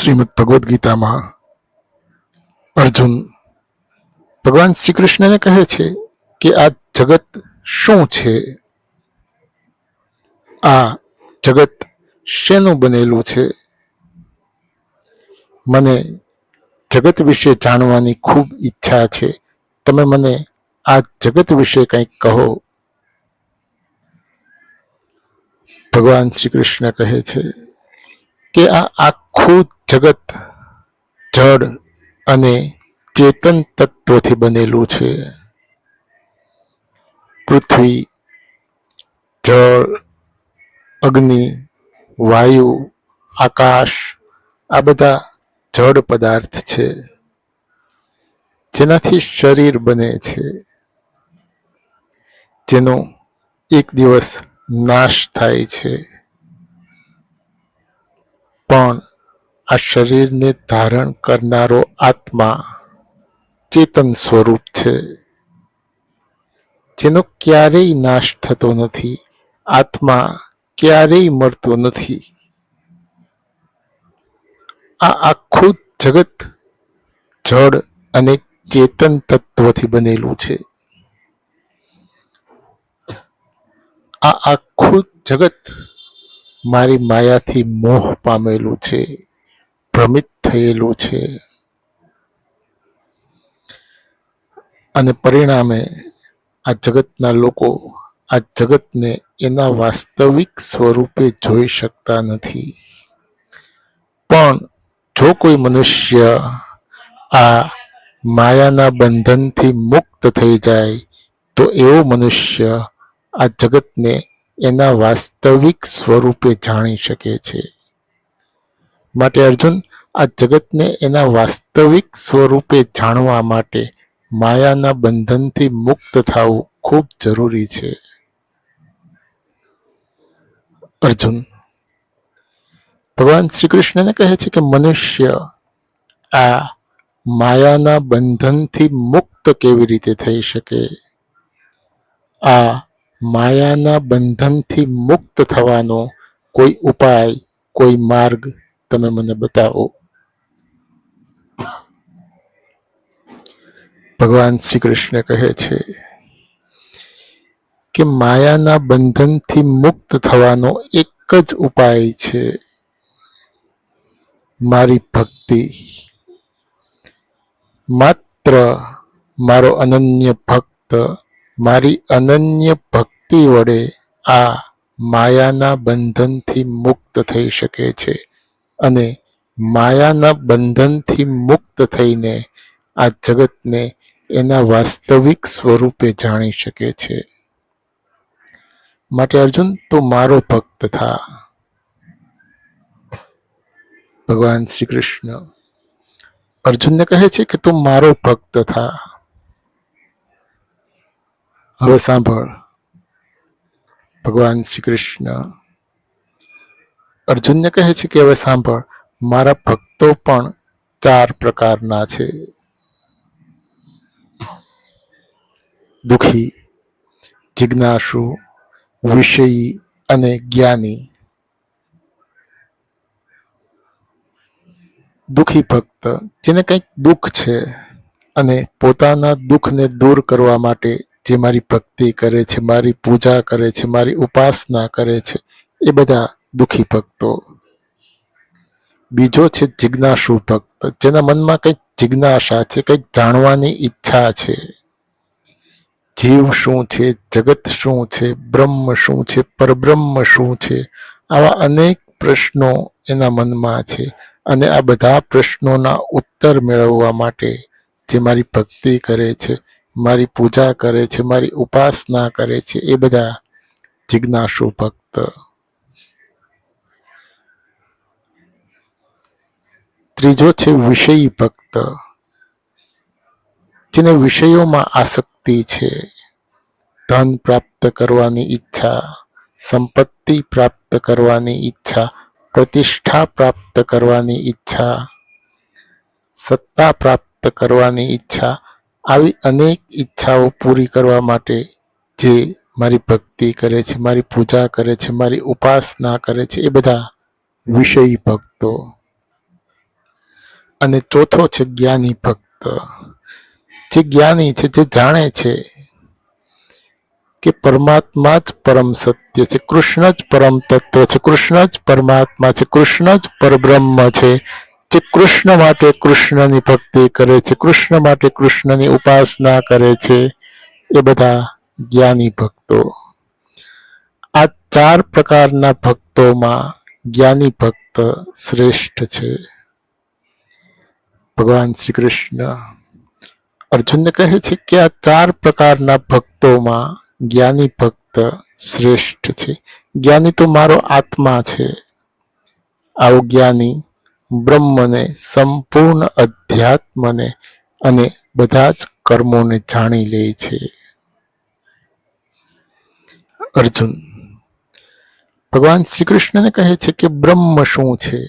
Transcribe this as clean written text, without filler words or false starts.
શ્રીમદ ભગવદ્ ગીતામાં અર્જુન ભગવાન શ્રી કૃષ્ણને કહે છે કે આ જગત શું છે, આ જગત શેનું બનેલું છે? મને જગત વિશે જાણવાની ખૂબ ઈચ્છા છે. તમે મને આ જગત વિશે કંઈક કહો. ભગવાન શ્રી કૃષ્ણ કહે છે કે આ આખું જગત જડ અને ચેતન તત્વથી બનેલું છે. પૃથ્વી, જળ, અગ્નિ, વાયુ, આકાશ આ બધા જડ પદાર્થ છે, જેનાથી શરીર બને છે, જેનો એક દિવસ નાશ થાય છે. પણ આ શરીરને ધારણ કરનારો આત્મા ચેતન સ્વરૂપ છે, જેનો ક્યારેય નાશ થતો નથી. આત્મા ક્યારેય મરતો નથી. આ આખું જગત જડ અને ચેતન તત્વથી બનેલું છે. આ આખું જગત મારી માયાથી મોહ પામેલું છે, ભ્રમિત થયેલું છે, અને પરિણામે આ જગતના લોકો આ જગતને એના વાસ્તવિક સ્વરૂપે જોઈ શકતા નથી. પણ જો કોઈ મનુષ્ય આ માયાના બંધનથી મુક્ત થઈ જાય તો એવો મનુષ્ય આ જગતને એના વાસ્તવિક સ્વરૂપે જાણી શકે છે. માટે અર્જુન, આ જગતને એના વાસ્તવિક સ્વરૂપે જાણવા માટે માયાના બંધનથી મુક્ત થવું ખૂબ જરૂરી છે. અર્જુન ભગવાન શ્રી કૃષ્ણને કહે છે કે મનુષ્ય આ માયાના બંધનથી મુક્ત કેવી રીતે થઈ શકે? આ માયાના બંધનથી મુક્ત થવાનો કોઈ ઉપાય, કોઈ માર્ગ તમે મને બતાવો. ભગવાન શ્રી કૃષ્ણ કહે છે કે માયાના બંધનથી મુક્ત થવાનો એક જ ઉપાય છે, મારી ભક્તિ. માત્ર મારો અનન્ય ભક્ત મારી અનન્ય ભક્તિ વડે આ માયાના બંધનથી મુક્ત થઈ શકે છે, અને માયાના બંધનથી મુક્ત થઈને આ જગતને એના વાસ્તવિક સ્વરૂપે જાણી શકે છે. માટે અર્જુન, તું મારો ભક્ત થા. ભગવાન શ્રી કૃષ્ણ અર્જુનને કહે છે કે તું મારો ભક્ત થા. હવે સાંભળ, ભગવાન શ્રી કૃષ્ણ અર્જુનને કહે છે કે હવે સાંભળ, મારા ભક્તો પણ 4 પ્રકારના છે: દુઃખી, જિજ્ઞાસુ, વિષયી અને જ્ઞાની. દુઃખી ભક્ત, જેને કંઈક દુઃખ છે અને પોતાના દુઃખને દૂર કરવા માટે જે મારી ભક્તિ કરે છે, મારી પૂજા કરે છે, મારી ઉપાસના કરે છે, એ બધા દુઃખી ભક્તો. બીજો છે જિજ્ઞાસુ ભક્ત, જેના મનમાં કંઈક જિજ્ઞાસા છે, કંઈક જાણવાની ઈચ્છા છે. જીવ શું છે, જગત શું છે, બ્રહ્મ શું છે, પરબ્રહ્મ શું છે, આવા અનેક પ્રશ્નો એના મનમાં છે. અને આ બધા પ્રશ્નોના ઉત્તર મેળવવા માટે જે મારી ભક્તિ કરે છે, મારી પૂજા કરે છે, મારી ઉપાસના કરે છે, એ બધા જિજ્ઞાસુ ભક્ત. ત્રીજો છે વિષયી ભક્ત, જેને વિષયોમાં આસક્તિ છે. ધન પ્રાપ્ત કરવાની ઈચ્છા, સંપત્તિ પ્રાપ્ત કરવાની ઈચ્છા, પ્રતિષ્ઠા પ્રાપ્ત કરવાની ઈચ્છા, સત્તા પ્રાપ્ત કરવાની ઈચ્છા, આવી અનેક ઈચ્છાઓ પૂરી કરવા માટે જે મારી ભક્તિ કરે છે, મારી પૂજા કરે છે, મારી ઉપાસના કરે છે, એ બધા વિષયી ભક્તો. અને ચોથો છે જ્ઞાની ભક્ત. જે જ્ઞાની છે, જે જાણે છે કે પરમાત્મા જ પરમ સત્ય છે, કૃષ્ણ જ પરમ તત્વ છે, કૃષ્ણ જ પરમાત્મા છે, કૃષ્ણ જ પરબ્રહ્મ છે, જે કૃષ્ણ માટે કૃષ્ણની ભક્તિ કરે છે, કૃષ્ણ માટે કૃષ્ણની ઉપાસના કરે છે, એ બધા જ્ઞાની ભક્તો. આ 4 પ્રકારના ભક્તોમાં જ્ઞાની ભક્ત શ્રેષ્ઠ છે. ભગવાન શ્રી કૃષ્ણ અર્જુનને કહે છે કે આ 4 પ્રકારના ભક્તોમાં જ્ઞાની ભક્ત શ્રેષ્ઠ છે. જ્ઞાની તો મારો આત્મા છે. આવો જ્ઞાની બ્રહ્મને, સંપૂર્ણ અધ્યાત્મને અને બધા જ કર્મોને જાણી લે છે. અર્જુન ભગવાન શ્રી કૃષ્ણને કહે છે કે બ્રહ્મ શું છે?